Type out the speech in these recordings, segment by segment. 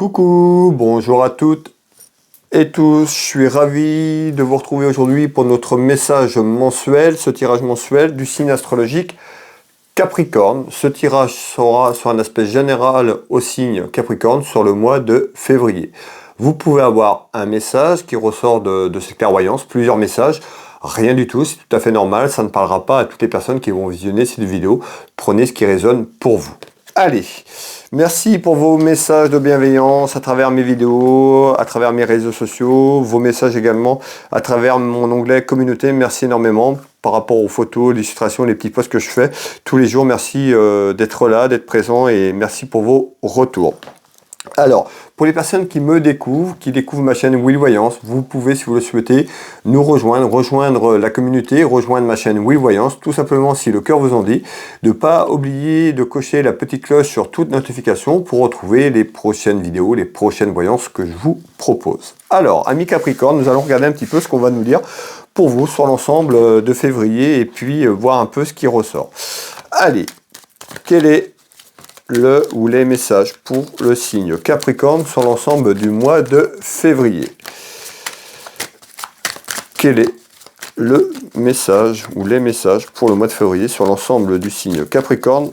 Coucou, bonjour à toutes et tous, je suis ravi de vous retrouver aujourd'hui pour notre message mensuel, ce tirage mensuel du signe astrologique Capricorne. Ce tirage sera sur un aspect général au signe Capricorne sur le mois de février. Vous pouvez avoir un message qui ressort de cette clairvoyance, plusieurs messages, rien du tout, c'est tout à fait normal, ça ne parlera pas à toutes les personnes qui vont visionner cette vidéo. Prenez ce qui résonne pour vous. Allez, merci pour vos messages de bienveillance à travers mes vidéos, à travers mes réseaux sociaux, vos messages également à travers mon onglet communauté. Merci énormément par rapport aux photos, l'illustration, les petits posts que je fais tous les jours. Merci d'être là, d'être présent et merci pour vos retours. Alors, pour les personnes qui me découvrent, qui découvrent ma chaîne Will Voyance, vous pouvez, si vous le souhaitez, nous rejoindre la communauté, rejoindre ma chaîne Will Voyance, tout simplement si le cœur vous en dit, de ne pas oublier de cocher la petite cloche sur toute notification pour retrouver les prochaines vidéos, les prochaines voyances que je vous propose. Alors, amis Capricorne, nous allons regarder un petit peu ce qu'on va nous dire pour vous sur l'ensemble de février et puis voir un peu ce qui ressort. Allez, quel est le ou les messages pour le signe Capricorne sur l'ensemble du mois de février? Quel est le message ou les messages pour le mois de février sur l'ensemble du signe Capricorne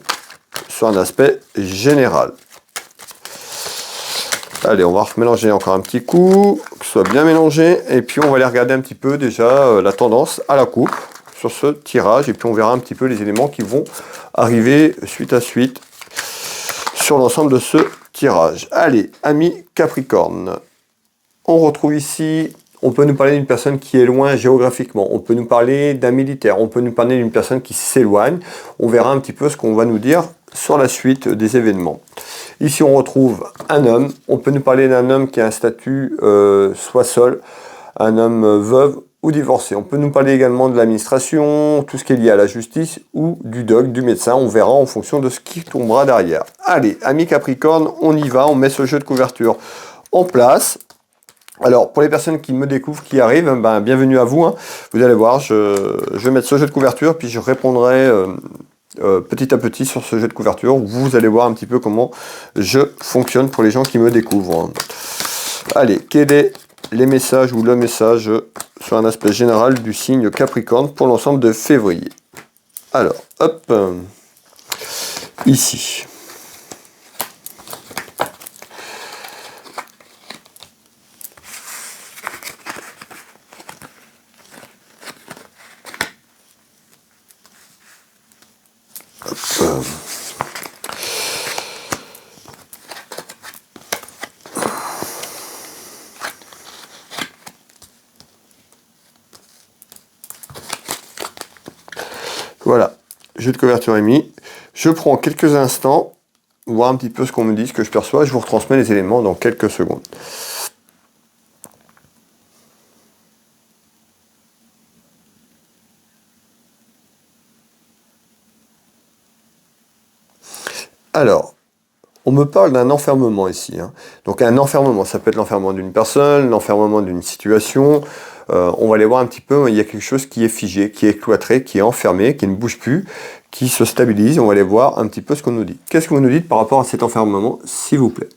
sur un aspect général? Allez, on va mélanger encore un petit coup, que ce soit bien mélangé, et puis on va aller regarder un petit peu déjà la tendance à la coupe sur ce tirage, et puis on verra un petit peu les éléments qui vont arriver suite à suite sur l'ensemble de ce tirage. Allez, amis Capricorne, on retrouve ici, on peut nous parler d'une personne qui est loin géographiquement, on peut nous parler d'un militaire, on peut nous parler d'une personne qui s'éloigne, on verra un petit peu ce qu'on va nous dire sur la suite des événements. Ici on retrouve un homme, on peut nous parler d'un homme qui a un statut soit seul, un homme veuve ou divorcé. On peut nous parler également de l'administration, tout ce qui est lié à la justice ou du doc, du médecin. On verra en fonction de ce qui tombera derrière. Allez, amis Capricorne, on y va, on met ce jeu de couverture en place. Alors, pour les personnes qui me découvrent, qui arrivent, ben, bienvenue à vous. Hein. Vous allez voir, je vais mettre ce jeu de couverture, puis je répondrai petit à petit sur ce jeu de couverture. Vous allez voir un petit peu comment je fonctionne pour les gens qui me découvrent. Hein. Allez, quel est les messages ou le message sur un aspect général du signe Capricorne pour l'ensemble de février? Alors, hop, ici. Hop. Voilà, jeu de couverture est mis. Je prends quelques instants, voir un petit peu ce qu'on me dit, ce que je perçois. Je vous retransmets les éléments dans quelques secondes. Alors, on me parle d'un enfermement ici. Hein. Donc un enfermement, ça peut être l'enfermement d'une personne, l'enfermement d'une situation. On va aller voir un petit peu, il y a quelque chose qui est figé, qui est cloîtré, qui est enfermé, qui ne bouge plus, qui se stabilise. On va aller voir un petit peu ce qu'on nous dit. Qu'est-ce que vous nous dites par rapport à cet enfermement, s'il vous plaît?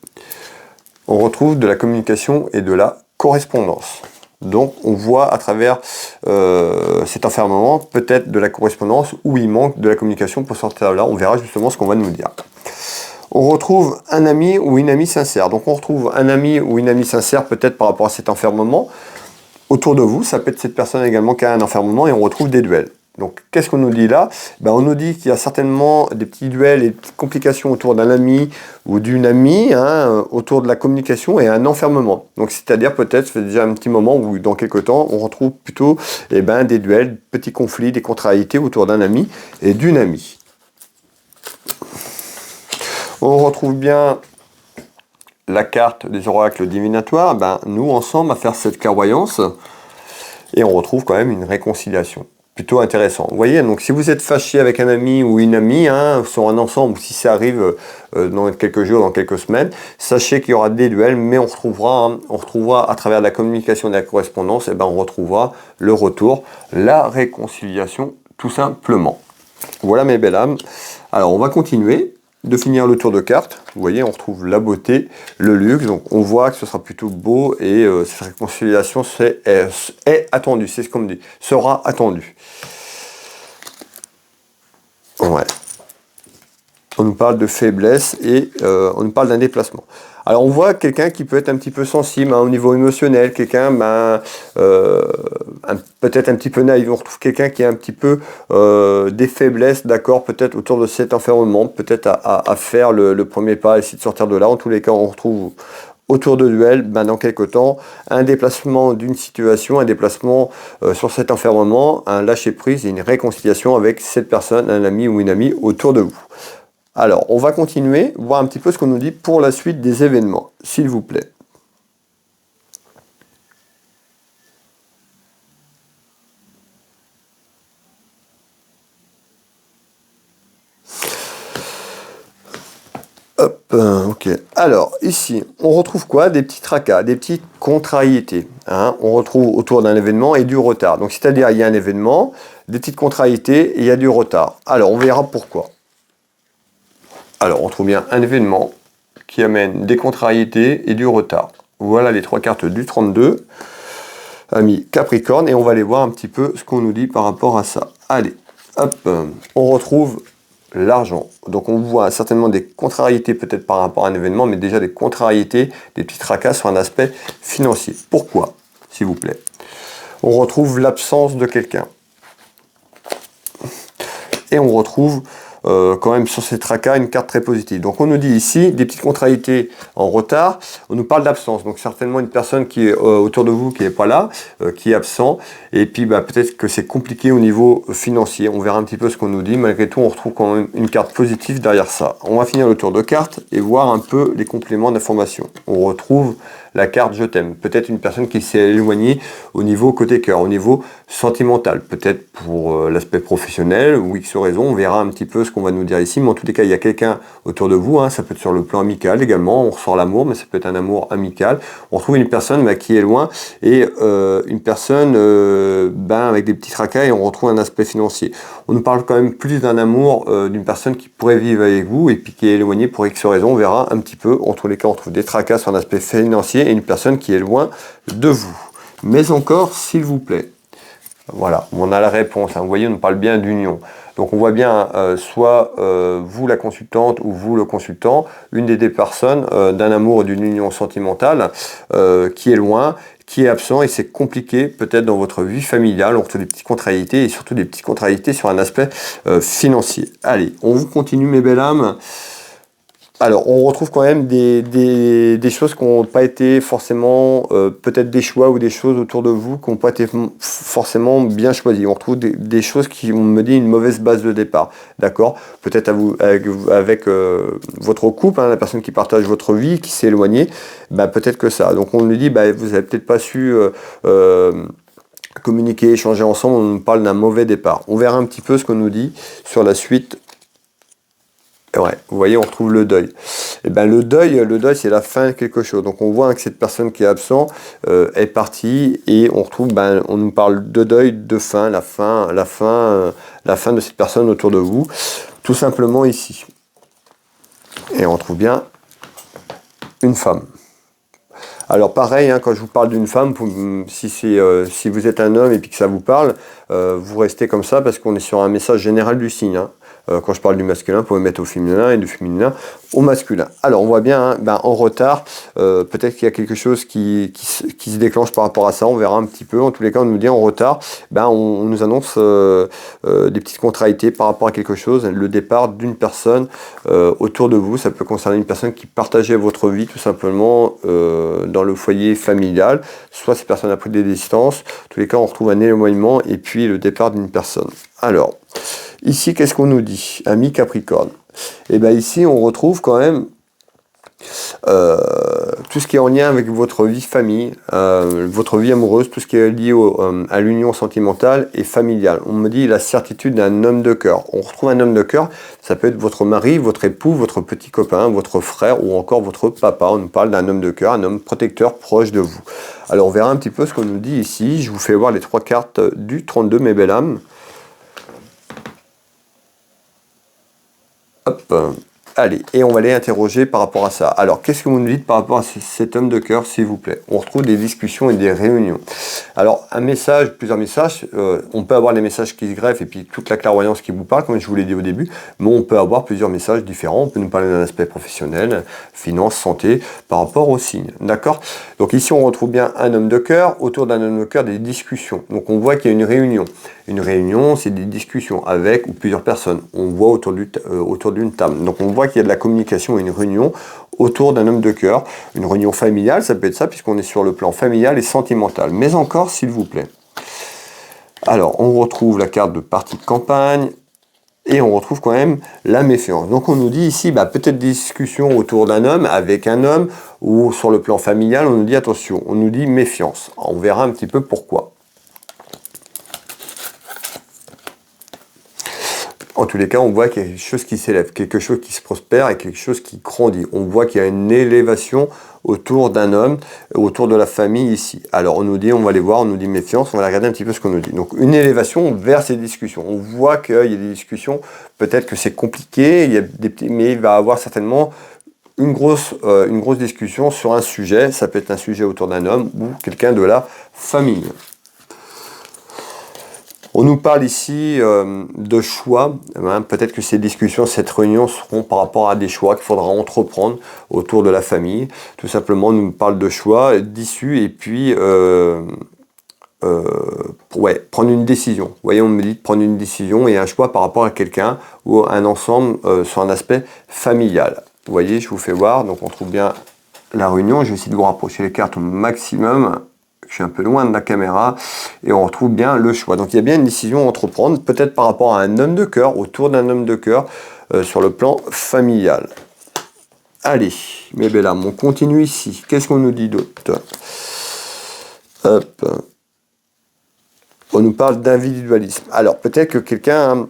On retrouve de la communication et de la correspondance. Donc on voit à travers cet enfermement peut-être de la correspondance où il manque de la communication pour sortir là. On verra justement ce qu'on va nous dire. On retrouve un ami ou une amie sincère. Donc on retrouve un ami ou une amie sincère peut-être par rapport à cet enfermement. Autour de vous, ça peut être cette personne également qui a un enfermement et on retrouve des duels. Donc qu'est-ce qu'on nous dit là? Ben, on nous dit qu'il y a certainement des petits duels et des petites complications autour d'un ami ou d'une amie, hein, autour de la communication et un enfermement. Donc c'est-à-dire peut-être, ça fait déjà un petit moment où dans quelques temps, on retrouve plutôt des duels, petits conflits, des contrariétés autour d'un ami et d'une amie. On retrouve bien la carte des oracles divinatoires, ben, nous ensemble à faire cette clairvoyance et on retrouve quand même une réconciliation. Plutôt intéressant. Vous voyez, donc si vous êtes fâché avec un ami ou une amie, hein, sur un ensemble, ou si ça arrive dans quelques jours, dans quelques semaines, sachez qu'il y aura des duels, mais on retrouvera à travers la communication et la correspondance, et ben on retrouvera le retour, la réconciliation, tout simplement. Voilà mes belles âmes. Alors on va continuer. de finir le tour de cartes. Vous voyez, on retrouve la beauté, le luxe. Donc on voit que ce sera plutôt beau et cette réconciliation est attendue. C'est ce qu'on me dit. Sera attendue. Ouais. On nous parle de faiblesse et on nous parle d'un déplacement. Alors on voit quelqu'un qui peut être un petit peu sensible au niveau émotionnel, quelqu'un peut-être un petit peu naïf. On retrouve quelqu'un qui a un petit peu des faiblesses, d'accord, peut-être autour de cet environnement, peut-être à faire le premier pas, essayer de sortir de là. En tous les cas, on retrouve autour de duel, dans quelques temps, un déplacement d'une situation, un déplacement sur cet environnement, un lâcher-prise et une réconciliation avec cette personne, un ami ou une amie autour de vous. Alors, on va continuer, voir un petit peu ce qu'on nous dit pour la suite des événements, s'il vous plaît. Hop, ok. Alors, ici, on retrouve quoi? Des petits tracas, des petites contrariétés. Hein, on retrouve autour d'un événement et du retard. Donc, c'est-à-dire, il y a un événement, des petites contrariétés et il y a du retard. Alors, on verra pourquoi. Alors, on trouve bien un événement qui amène des contrariétés et du retard. Voilà les trois cartes du 32, amis Capricorne, et on va aller voir un petit peu ce qu'on nous dit par rapport à ça. Allez, hop, on retrouve l'argent. Donc on voit certainement des contrariétés peut-être par rapport à un événement, mais déjà des contrariétés, des petits tracas sur un aspect financier. Pourquoi, s'il vous plaît? On retrouve l'absence de quelqu'un. Et on retrouve quand même sur ces tracas une carte très positive. Donc on nous dit ici des petites contrariétés en retard, on nous parle d'absence, donc certainement une personne qui est autour de vous qui n'est pas là, qui est absent, et puis peut-être que c'est compliqué au niveau financier. On verra un petit peu ce qu'on nous dit. Malgré tout, on retrouve quand même une carte positive derrière ça. On va finir le tour de cartes et voir un peu les compléments d'information. On retrouve la carte je t'aime, peut-être une personne qui s'est éloignée au niveau côté cœur, au niveau sentimental, peut-être pour l'aspect professionnel ou X raison. On verra un petit peu ce qu'on va nous dire ici, mais en tous les cas il y a quelqu'un autour de vous, hein, ça peut être sur le plan amical également, on ressent l'amour, mais ça peut être un amour amical. On retrouve une personne qui est loin et une personne avec des petits tracas, et on retrouve un aspect financier. On nous parle quand même plus d'un amour d'une personne qui pourrait vivre avec vous et puis qui est éloignée pour X raison. On verra un petit peu. En tous les cas, on trouve des tracas sur un aspect financier et une personne qui est loin de vous. Mais encore, s'il vous plaît. Voilà, on a la réponse. Hein. Vous voyez, on nous parle bien d'union. Donc on voit bien soit vous la consultante ou vous le consultant, une des deux personnes d'un amour ou d'une union sentimentale qui est loin, qui est absent, et c'est compliqué peut-être dans votre vie familiale. On retrouve des petites contrariétés et surtout des petites contrariétés sur un aspect financier. Allez, on vous continue mes belles âmes. Alors, on retrouve quand même des choses qui n'ont pas été forcément, peut-être des choix ou des choses autour de vous qui n'ont pas été forcément bien choisies. On retrouve des choses qui, on me dit, une mauvaise base de départ. D'accord? Peut-être avec votre couple, hein, la personne qui partage votre vie, qui s'est éloignée, peut-être que ça. Donc, on nous dit, vous n'avez peut-être pas su communiquer, échanger ensemble, on nous parle d'un mauvais départ. On verra un petit peu ce qu'on nous dit sur la suite. Ouais, vous voyez, on retrouve le deuil. Et le deuil, c'est la fin de quelque chose. Donc on voit que cette personne qui est absente est partie, et on retrouve, on nous parle de deuil, de fin, la fin de cette personne autour de vous, tout simplement ici. Et on retrouve bien une femme. Alors pareil, hein, quand je vous parle d'une femme, si vous êtes un homme et puis que ça vous parle, vous restez comme ça parce qu'on est sur un message général du signe. Hein. Quand je parle du masculin, vous pouvez mettre au féminin et du féminin au masculin. Alors on voit bien, hein, en retard, peut-être qu'il y a quelque chose qui se déclenche par rapport à ça, on verra un petit peu. En tous les cas, on nous dit en retard, on nous annonce des petites contrariétés par rapport à quelque chose, le départ d'une personne autour de vous. Ça peut concerner une personne qui partageait votre vie tout simplement dans le foyer familial, soit ces personnes a pris des distances. En tous les cas, on retrouve un éloignement et puis le départ d'une personne. Alors, ici, qu'est-ce qu'on nous dit, ami Capricorne? Et ici, on retrouve quand même tout ce qui est en lien avec votre vie famille, votre vie amoureuse, tout ce qui est lié à l'union sentimentale et familiale. On me dit la certitude d'un homme de cœur. On retrouve un homme de cœur, ça peut être votre mari, votre époux, votre petit copain, votre frère ou encore votre papa. On nous parle d'un homme de cœur, un homme protecteur proche de vous. Alors on verra un petit peu ce qu'on nous dit ici. Je vous fais voir les trois cartes du 32, mes belles âmes. Hop. Allez, et on va les interroger par rapport à ça. Alors, qu'est-ce que vous nous dites par rapport à cet homme de cœur, s'il vous plaît? On retrouve des discussions et des réunions. Alors, un message, plusieurs messages, on peut avoir les messages qui se greffent et puis toute la clairvoyance qui vous parle, comme je vous l'ai dit au début, mais on peut avoir plusieurs messages différents. On peut nous parler d'un aspect professionnel, finance, santé, par rapport aux signes. D'accord? Donc ici, on retrouve bien un homme de cœur, autour d'un homme de cœur, des discussions. Donc, on voit qu'il y a une réunion. Une réunion, c'est des discussions avec ou plusieurs personnes. On voit autour d'une table. Donc, on voit qu'il y a de la communication et une réunion autour d'un homme de cœur. Une réunion familiale, ça peut être ça, puisqu'on est sur le plan familial et sentimental. Mais encore, s'il vous plaît. Alors, on retrouve la carte de partie de campagne. Et on retrouve quand même la méfiance. Donc on nous dit ici, peut-être des discussions autour d'un homme, avec un homme, ou sur le plan familial, on nous dit attention, on nous dit méfiance. On verra un petit peu pourquoi. En tous les cas, on voit qu'il y a quelque chose qui s'élève, quelque chose qui se prospère et quelque chose qui grandit. On voit qu'il y a une élévation autour d'un homme, autour de la famille ici. Alors on nous dit, on va les voir, on nous dit méfiance, on va regarder un petit peu ce qu'on nous dit. Donc une élévation vers ces discussions. On voit qu'il y a des discussions, peut-être que c'est compliqué, mais il va y avoir certainement une grosse discussion sur un sujet. Ça peut être un sujet autour d'un homme ou quelqu'un de la famille. On nous parle ici de choix. Peut-être que ces discussions, cette réunion seront par rapport à des choix qu'il faudra entreprendre autour de la famille. Tout simplement, on nous parle de choix, d'issue et puis prendre une décision. Vous voyez, on me dit de prendre une décision et un choix par rapport à quelqu'un ou un ensemble sur un aspect familial. Vous voyez, je vous fais voir. Donc, on trouve bien la réunion. Je vais essayer de vous rapprocher les cartes au maximum. Je suis un peu loin de la caméra et on retrouve bien le choix. Donc il y a bien une décision à entreprendre, peut-être par rapport à un homme de cœur, autour d'un homme de cœur, sur le plan familial. Allez, mes belles âmes, on continue ici. Qu'est-ce qu'on nous dit d'autre? Hop. On nous parle d'individualisme. Alors peut-être que quelqu'un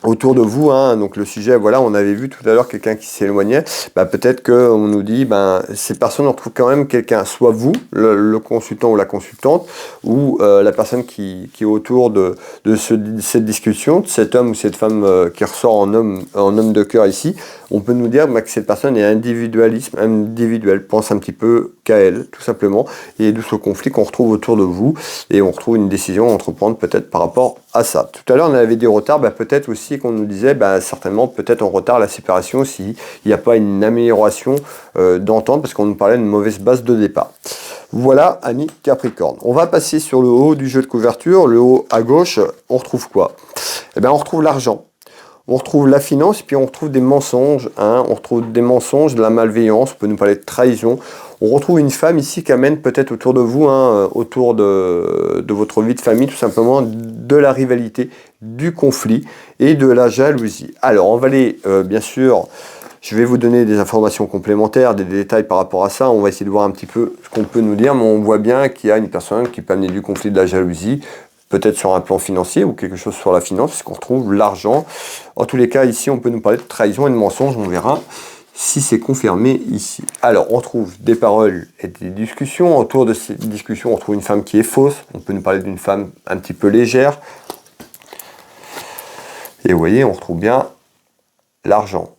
autour de vous, donc le sujet, voilà, on avait vu tout à l'heure quelqu'un qui s'éloignait, peut-être qu'on nous dit, ces personnes, on retrouve quand même quelqu'un, soit vous, le consultant ou la consultante, ou la personne qui est autour de cette discussion, de cet homme ou cette femme qui ressort en homme de cœur ici. On peut nous dire que cette personne est individuelle, pense un petit peu qu'à elle, tout simplement, et de ce conflit qu'on retrouve autour de vous, et on retrouve une décision à entreprendre peut-être par rapport à ça. Tout à l'heure, on avait des retards, peut-être aussi qu'on nous disait, certainement, peut-être on retarde la séparation s'il n'y a pas une amélioration d'entente, parce qu'on nous parlait d'une mauvaise base de départ. Voilà, amis Capricorne. On va passer sur le haut du jeu de couverture, le haut à gauche, on retrouve quoi? On retrouve l'argent. On retrouve la finance, puis on retrouve des mensonges, on retrouve des mensonges, de la malveillance, on peut nous parler de trahison. On retrouve une femme ici qui amène peut-être autour de vous, autour de votre vie de famille, tout simplement, de la rivalité, du conflit et de la jalousie. Alors, on va aller, bien sûr, je vais vous donner des informations complémentaires, des détails par rapport à ça. On va essayer de voir un petit peu ce qu'on peut nous dire, mais on voit bien qu'il y a une personne qui peut amener du conflit, de la jalousie, peut-être sur un plan financier ou quelque chose sur la finance, parce qu'on retrouve l'argent. En tous les cas, ici, on peut nous parler de trahison et de mensonge, on verra si c'est confirmé ici. Alors, on trouve des paroles et des discussions. Autour de ces discussions, on trouve une femme qui est fausse. On peut nous parler d'une femme un petit peu légère. Et vous voyez, on retrouve bien l'argent,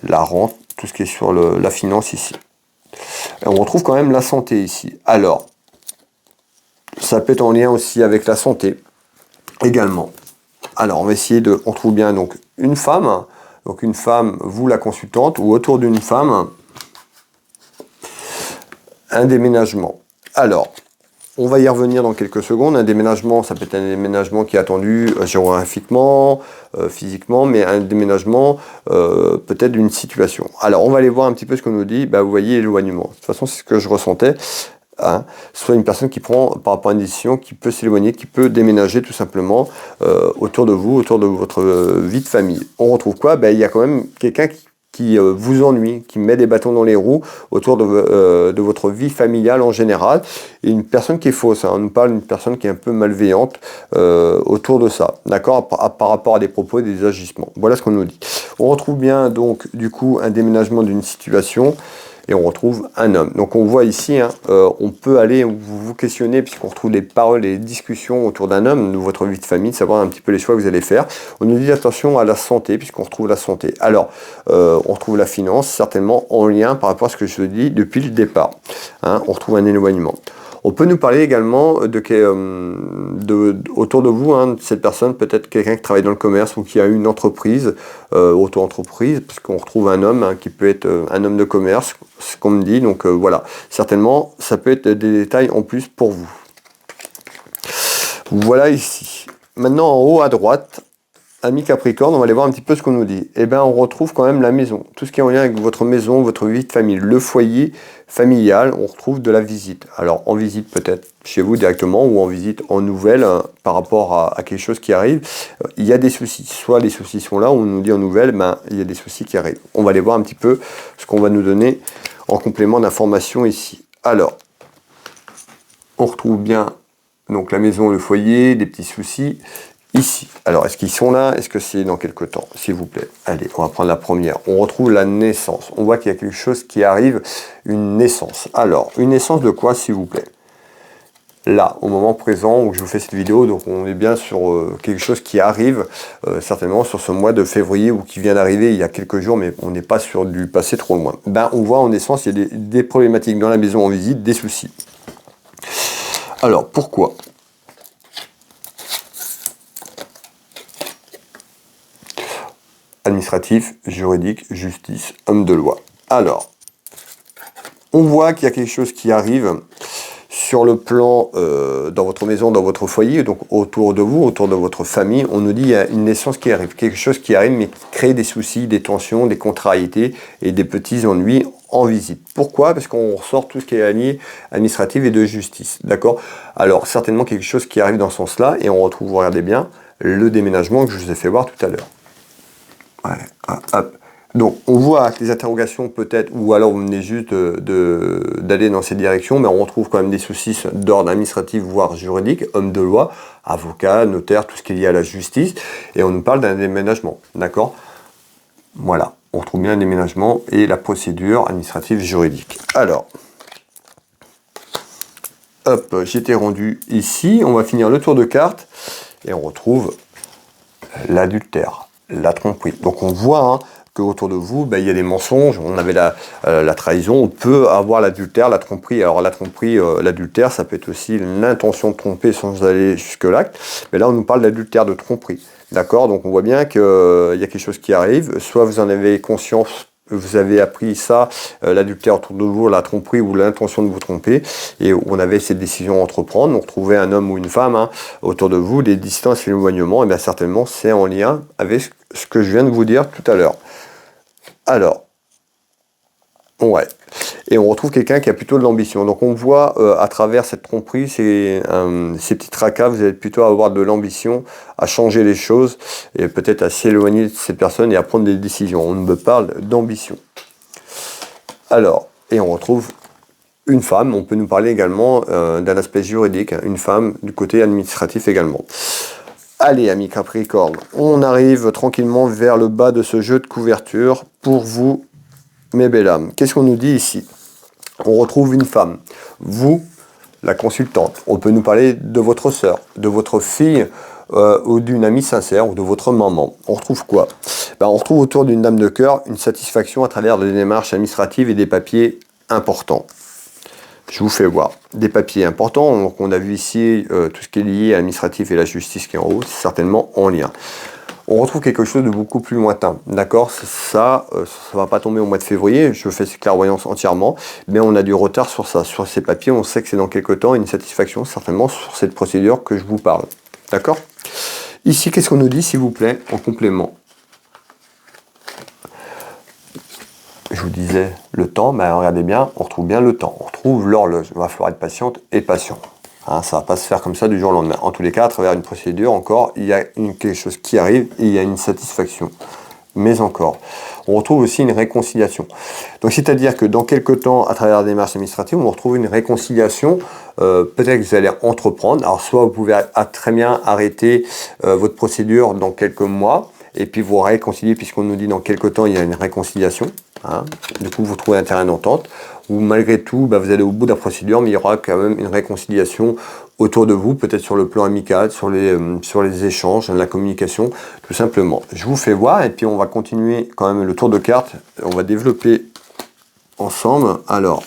la rente, tout ce qui est sur la finance ici. Et on retrouve quand même la santé ici. Alors, ça peut être en lien aussi avec la santé également. Alors, on va essayer on trouve bien donc une femme. Donc une femme, vous la consultante, ou autour d'une femme, un déménagement. Alors, on va y revenir dans quelques secondes. Un déménagement, ça peut être un déménagement qui est attendu géographiquement, physiquement, mais un déménagement peut-être d'une situation. Alors, on va aller voir un petit peu ce qu'on nous dit. Vous voyez, éloignement. De toute façon, c'est ce que je ressentais. Soit une personne qui prend par rapport à une décision, qui peut s'éloigner, qui peut déménager tout simplement autour de vous, autour de votre vie de famille. On retrouve quoi? Il y a quand même quelqu'un qui vous ennuie, qui met des bâtons dans les roues autour de votre vie familiale en général, et une personne qui est fausse. On nous parle d'une personne qui est un peu malveillante autour de ça, d'accord, par rapport à des propos et des agissements. Voilà ce qu'on nous dit. On retrouve bien donc du coup un déménagement d'une situation. et on retrouve un homme. Donc on voit ici, hein, on peut aller vous questionner puisqu'on retrouve les paroles et les discussions autour d'un homme, de votre vie de famille, de savoir un petit peu les choix que vous allez faire. On nous dit attention à la santé puisqu'on retrouve la santé. Alors, on retrouve la finance certainement en lien par rapport à ce que je dis depuis le départ. Hein, on retrouve un éloignement. On peut nous parler également autour de vous, hein, de cette personne, peut-être quelqu'un qui travaille dans le commerce ou qui a une entreprise, auto-entreprise, parce qu'on retrouve un homme, hein, qui peut être un homme de commerce, ce qu'on me dit. Donc voilà, certainement, ça peut être des détails en plus pour vous. Voilà ici. Maintenant, en haut à droite, Amis Capricorne, on va aller voir un petit peu ce qu'on nous dit. Eh bien, on retrouve quand même la maison. Tout ce qui est en lien avec votre maison, votre vie de famille, le foyer familial, on retrouve de la visite. Alors, en visite peut-être chez vous directement ou en visite en nouvelle par rapport à quelque chose qui arrive. Il y a des soucis. Soit les soucis sont là, ou on nous dit en nouvelle, ben, il y a des soucis qui arrivent. On va aller voir un petit peu ce qu'on va nous donner en complément d'informations ici. Alors, on retrouve bien donc la maison, le foyer, des petits soucis. Ici, alors est-ce qu'ils sont là? Est-ce que c'est dans quelque temps? S'il vous plaît. Allez, on va prendre la première. On retrouve la naissance. On voit qu'il y a quelque chose qui arrive, une naissance. Alors, une naissance de quoi, s'il vous plaît? Là, au moment présent où je vous fais cette vidéo, donc on est bien sur quelque chose qui arrive, certainement sur ce mois de février ou qui vient d'arriver il y a quelques jours, mais on n'est pas sur du passé trop loin. Ben, on voit en naissance, il y a des problématiques dans la maison en visite, des soucis. Alors, pourquoi? Administratif, juridique, justice, homme de loi. Alors, on voit qu'il y a quelque chose qui arrive sur le plan dans votre maison, dans votre foyer, donc autour de vous, autour de votre famille. On nous dit qu'il y a une naissance qui arrive, quelque chose qui arrive, mais qui crée des soucis, des tensions, des contrariétés et des petits ennuis en visite. Pourquoi? Parce qu'on ressort tout ce qui est lié administratif et de justice. D'accord? Alors, certainement quelque chose qui arrive dans ce sens-là, et on retrouve, regardez bien, le déménagement que je vous ai fait voir tout à l'heure. Ouais, hop. Donc on voit que les interrogations peut-être, ou alors vous venez juste d'aller dans cette direction, mais on retrouve quand même des soucis d'ordre administratif, voire juridique, homme de loi, avocat, notaire, tout ce qui est lié à la justice, et on nous parle d'un déménagement, d'accord? Voilà, on retrouve bien le déménagement et la procédure administrative juridique. Alors, hop, j'étais rendu ici, on va finir le tour de carte, et on retrouve l'adultère. La tromperie. Donc on voit hein, qu'autour de vous, ben, il y a des mensonges, on avait la trahison, on peut avoir l'adultère, la tromperie. Alors la tromperie, l'adultère, ça peut être aussi l'intention de tromper sans aller jusque l'acte. Mais là, on nous parle d'adultère, de tromperie. D'accord? Donc on voit bien qu'il y a quelque chose qui arrive. Soit vous en avez conscience, vous avez appris ça, l'adultère autour de vous, la tromperie ou l'intention de vous tromper, et on avait cette décision à entreprendre, on retrouvait un homme ou une femme hein, autour de vous, des distances et l'éloignement, et bien certainement c'est en lien avec ce que je viens de vous dire tout à l'heure. Alors, ouais, et on retrouve quelqu'un qui a plutôt de l'ambition. Donc on voit à travers cette tromperie, ces petits tracas, vous allez plutôt avoir de l'ambition à changer les choses et peut-être à s'éloigner de ces personnes et à prendre des décisions. On me parle d'ambition. Alors, et on retrouve une femme, on peut nous parler également d'un aspect juridique, hein, une femme du côté administratif également. Allez, amis Capricorne, on arrive tranquillement vers le bas de ce jeu de couverture pour vous, mes belles âmes. Qu'est-ce qu'on nous dit ici? On retrouve une femme, vous, la consultante. On peut nous parler de votre sœur, de votre fille ou d'une amie sincère ou de votre maman. On retrouve quoi? Ben, on retrouve autour d'une dame de cœur une satisfaction à travers des démarches administratives et des papiers importants. Je vous fais voir des papiers importants. Donc on a vu ici tout ce qui est lié à l'administratif et la justice qui est en haut, c'est certainement en lien. On retrouve quelque chose de beaucoup plus lointain, d'accord? Ça va pas tomber au mois de février, je fais ces clairvoyances entièrement, mais on a du retard sur ça, sur ces papiers, on sait que c'est dans quelques temps, une satisfaction certainement sur cette procédure que je vous parle, d'accord? Ici, qu'est-ce qu'on nous dit, s'il vous plaît, en complément? Je vous disais le temps, mais regardez bien, on retrouve bien le temps, on retrouve l'horloge, il va falloir être patiente et patient. Hein, ça ne va pas se faire comme ça du jour au lendemain. En tous les cas, à travers une procédure, encore, il y a quelque chose qui arrive et il y a une satisfaction. Mais encore, on retrouve aussi une réconciliation. Donc, c'est-à-dire que dans quelques temps, à travers la démarche administrative, on retrouve une réconciliation. Peut-être que vous allez entreprendre. Alors, soit vous pouvez très bien arrêter votre procédure dans quelques mois et puis vous réconcilier, puisqu'on nous dit dans quelques temps, il y a une réconciliation. Hein. Du coup, vous trouvez un terrain d'entente où malgré tout, vous allez au bout de la procédure, mais il y aura quand même une réconciliation autour de vous, peut-être sur le plan amical, sur les échanges, la communication, tout simplement. Je vous fais voir et puis on va continuer quand même le tour de cartes. On va développer ensemble. Alors,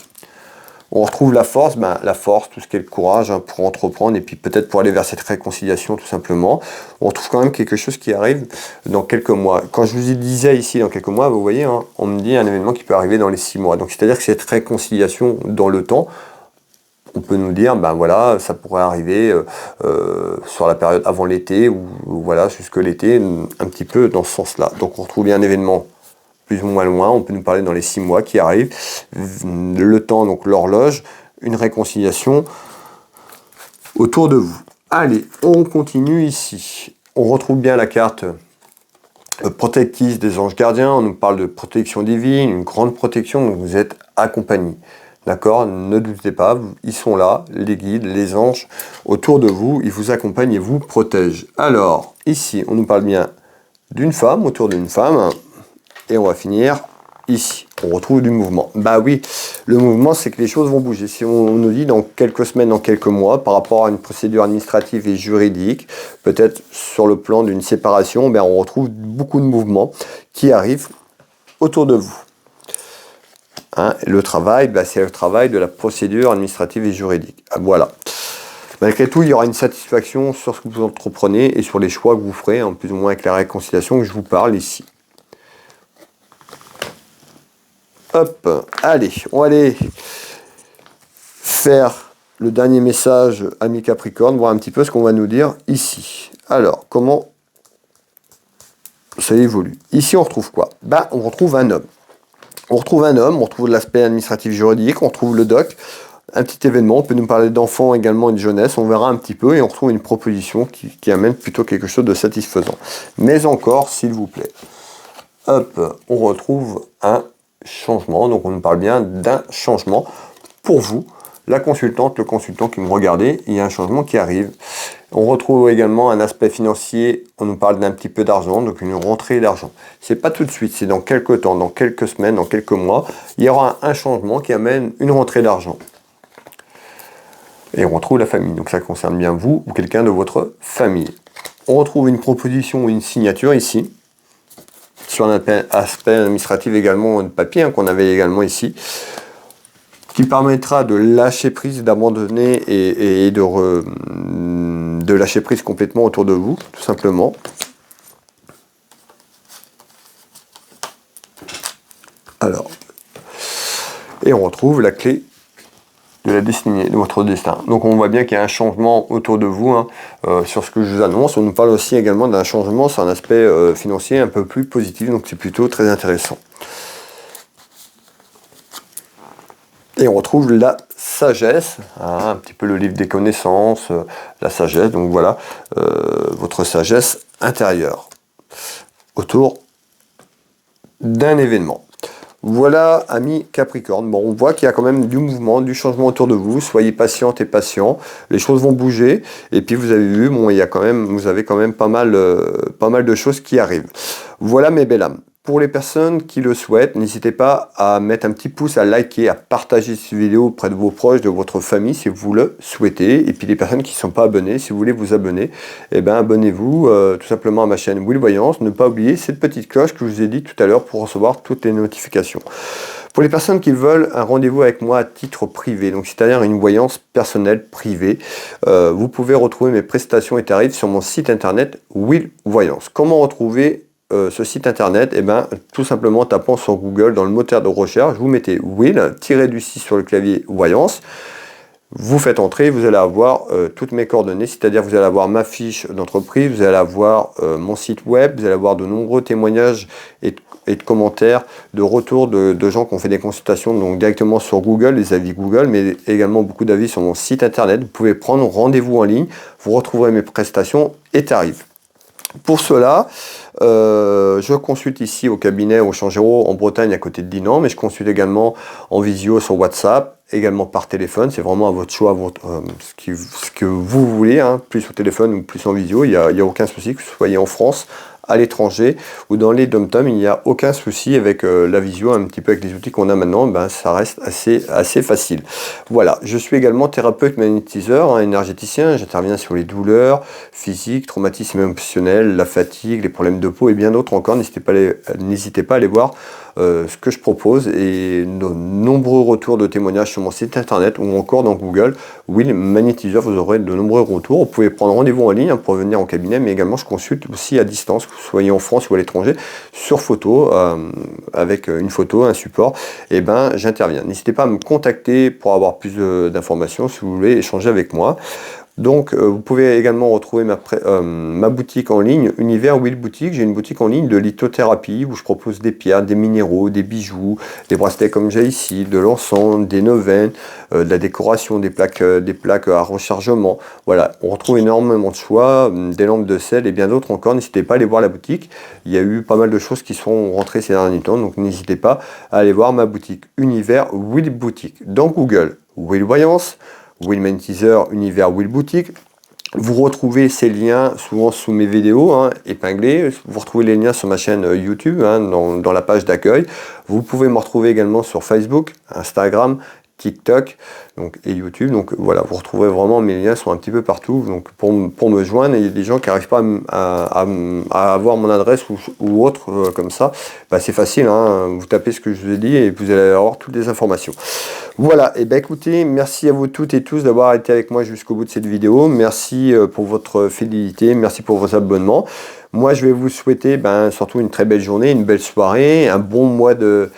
on retrouve la force, la force, tout ce qui est le courage pour entreprendre et puis peut-être pour aller vers cette réconciliation tout simplement. On retrouve quand même quelque chose qui arrive dans quelques mois. Quand je vous disais ici dans quelques mois, vous voyez, hein, on me dit un événement qui peut arriver dans les 6 mois. Donc c'est-à-dire que cette réconciliation dans le temps, on peut nous dire, voilà, ça pourrait arriver sur la période avant l'été ou voilà, jusque l'été, un petit peu dans ce sens-là. Donc on retrouve bien un événement plus ou moins loin, on peut nous parler dans les 6 mois qui arrivent, le temps, donc l'horloge, une réconciliation autour de vous. Allez, on continue ici. On retrouve bien la carte protectrice des anges gardiens, on nous parle de protection divine, une grande protection, donc vous êtes accompagné. D'accord? Ne doutez pas, ils sont là, les guides, les anges, autour de vous, ils vous accompagnent et vous protègent. Alors, ici, on nous parle bien d'une femme, autour d'une femme. Et on va finir ici. On retrouve du mouvement. Bah oui, le mouvement, c'est que les choses vont bouger. Si on nous dit dans quelques semaines, dans quelques mois, par rapport à une procédure administrative et juridique, peut-être sur le plan d'une séparation, on retrouve beaucoup de mouvements qui arrivent autour de vous. Hein, le travail, c'est le travail de la procédure administrative et juridique. Voilà. Malgré tout, il y aura une satisfaction sur ce que vous entreprenez et sur les choix que vous ferez, plus ou moins avec la réconciliation que je vous parle ici. Hop, allez, on va aller faire le dernier message, ami Capricorne, voir un petit peu ce qu'on va nous dire ici. Alors, comment ça évolue? Ici, on retrouve quoi? On retrouve un homme. On retrouve l'aspect administratif juridique, on retrouve le doc, un petit événement, on peut nous parler d'enfants également et de jeunesse, on verra un petit peu et on retrouve une proposition qui amène plutôt quelque chose de satisfaisant. Mais encore, s'il vous plaît. Hop, on retrouve un changement, donc on nous parle bien d'un changement pour vous, la consultante, le consultant qui me regardait, il y a un changement qui arrive. On retrouve également un aspect financier, on nous parle d'un petit peu d'argent, donc une rentrée d'argent. C'est pas tout de suite, c'est dans quelques temps, dans quelques semaines, dans quelques mois, il y aura un changement qui amène une rentrée d'argent. Et on retrouve la famille, donc ça concerne bien vous ou quelqu'un de votre famille. On retrouve une proposition ou une signature ici, sur un aspect administratif également de papier qu'on avait également ici, qui permettra de lâcher prise, d'abandonner et de lâcher prise complètement autour de vous, tout simplement. Alors, et on retrouve la clé de la destinée, de votre destin. Donc on voit bien qu'il y a un changement autour de vous sur ce que je vous annonce. On nous parle aussi également d'un changement sur un aspect financier un peu plus positif, donc c'est plutôt très intéressant. Et on retrouve la sagesse, un petit peu le livre des connaissances, la sagesse, donc voilà, votre sagesse intérieure autour d'un événement. Voilà, amis Capricorne. Bon, on voit qu'il y a quand même du mouvement, du changement autour de vous. Soyez patiente et patient. Les choses vont bouger. Et puis vous avez vu, bon, vous avez quand même pas mal de choses qui arrivent. Voilà, mes belles âmes. Pour les personnes qui le souhaitent, n'hésitez pas à mettre un petit pouce, à liker, à partager cette vidéo auprès de vos proches, de votre famille si vous le souhaitez. Et puis les personnes qui ne sont pas abonnées, si vous voulez vous abonner, abonnez-vous tout simplement à ma chaîne Will Voyance. Ne pas oublier cette petite cloche que je vous ai dit tout à l'heure pour recevoir toutes les notifications. Pour les personnes qui veulent un rendez-vous avec moi à titre privé, donc c'est-à-dire une voyance personnelle privée, vous pouvez retrouver mes prestations et tarifs sur mon site internet Will Voyance. Comment retrouver ce site internet? Tout simplement en tapant sur Google dans le moteur de recherche, vous mettez Will, tiré-du-6 sur le clavier Voyance, vous faites entrer, vous allez avoir toutes mes coordonnées, c'est-à-dire vous allez avoir ma fiche d'entreprise, vous allez avoir mon site web, vous allez avoir de nombreux témoignages et de commentaires, de retours de gens qui ont fait des consultations donc directement sur Google, les avis Google, mais également beaucoup d'avis sur mon site internet. Vous pouvez prendre rendez-vous en ligne, vous retrouverez mes prestations et tarifs. Pour cela, je consulte ici au cabinet au Changero en Bretagne à côté de Dinan, mais je consulte également en visio sur WhatsApp, également par téléphone. C'est vraiment à votre choix, ce que vous voulez, plus au téléphone ou plus en visio. Il n'y a aucun souci, que vous soyez en France, à l'étranger ou dans les dom-toms, il n'y a aucun souci avec la visio, un petit peu avec les outils qu'on a maintenant, ben, ça reste assez facile. Voilà, je suis également thérapeute magnétiseur, énergéticien, j'interviens sur les douleurs physiques, traumatismes émotionnels, la fatigue, les problèmes de peau et bien d'autres encore. N'hésitez pas à aller voir ce que je propose et nos nombreux retours de témoignages sur mon site internet ou encore dans Google, Will Magnétiseur, vous aurez de nombreux retours. Vous pouvez prendre rendez-vous en ligne pour venir en cabinet, mais également je consulte aussi à distance, que vous soyez en France ou à l'étranger, sur photo, avec une photo, un support, et ben j'interviens. N'hésitez pas à me contacter pour avoir plus d'informations si vous voulez échanger avec moi. Donc, vous pouvez également retrouver ma boutique en ligne, Univers Will Boutique. J'ai une boutique en ligne de lithothérapie où je propose des pierres, des minéraux, des bijoux, des bracelets comme j'ai ici, de l'encens, des neuvaines, de la décoration, des plaques à rechargement. Voilà, on retrouve énormément de choix, des lampes de sel et bien d'autres encore. N'hésitez pas à aller voir la boutique. Il y a eu pas mal de choses qui sont rentrées ces derniers temps, donc n'hésitez pas à aller voir ma boutique Univers Will Boutique. Dans Google, Will Voyance, Will Magnétiseur, Univers Will Boutique. Vous retrouvez ces liens souvent sous mes vidéos épinglés. Vous retrouvez les liens sur ma chaîne YouTube dans la page d'accueil. Vous pouvez me retrouver également sur Facebook, Instagram, TikTok et YouTube. Donc voilà, vous retrouvez vraiment mes liens sont un petit peu partout. Donc pour me joindre, il y a des gens qui n'arrivent pas à avoir mon adresse ou autre comme ça. Bah, c'est facile, vous tapez ce que je vous ai dit et vous allez avoir toutes les informations. Voilà, et bien écoutez, merci à vous toutes et tous d'avoir été avec moi jusqu'au bout de cette vidéo. Merci pour votre fidélité, merci pour vos abonnements. Moi, je vais vous souhaiter surtout une très belle journée, une belle soirée, un bon mois de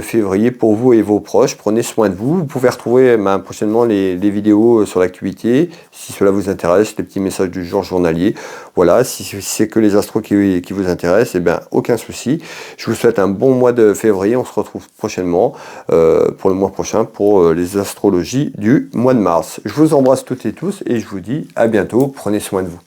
février pour vous et vos proches. Prenez soin de vous. Vous pouvez retrouver prochainement les vidéos sur l'actualité, si cela vous intéresse, les petits messages du jour journalier. Voilà, si c'est que les astros qui vous intéressent, aucun souci. Je vous souhaite un bon mois de février. On se retrouve prochainement pour le mois prochain pour les astrologies du mois de mars. Je vous embrasse toutes et tous et je vous dis à bientôt. Prenez soin de vous.